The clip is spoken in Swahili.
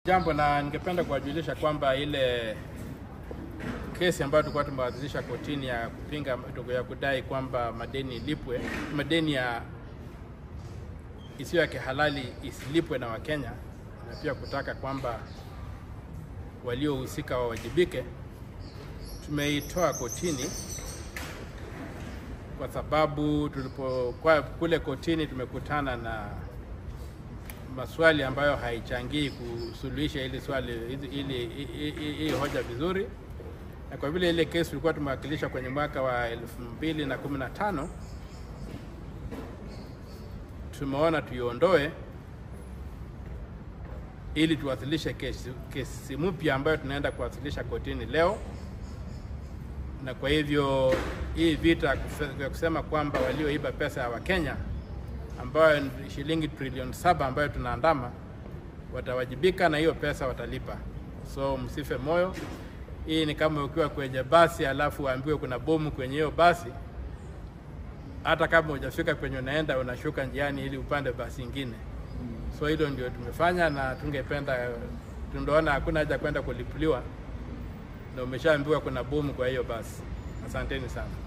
Jambo na ningependa kuwajulisha kwamba ile kesi ambayo tulikuwa tumewasilisha kotini ya kupinga ya kudai kwamba madeni lipwe, madeni ya isiyo ya kihalali isilipwe na Wakenya, na pia kutaka kwamba waliohusika wawajibike, tumeitoa kotini kwa sababu tulipokuwa kule kotini tumekutana na maswali ambayo haichangii kusuluhisha ile swali ili hoja vizuri. Na kwa vile ile kesi tulikuwa tumewakilisha kwenye mwaka wa 2015, tumeona tuiondoe ili tuwasilishe kesi mpya ambayo tunaenda kuwasilisha kotini leo. Na kwa hivyo hii vita ya kusema kwamba walioiba pesa ya Wakenya ambayo ni shilingi trilioni 7 ambayo tunaandama watawajibika na hiyo pesa watalipa. So msife moyo. Hii ni kama ukiwa kwenye basi alafu uambiwe kuna bomu kwenye hiyo basi, hata kama hujafika kwenye unaenda unashuka njiani ili upande basi nyingine. So hilo ndio tumefanya, na tungeona hakuna haja kwenda kulipuliwa na umeshaambiwa kuna bomu kwa hiyo basi. Asanteni sana.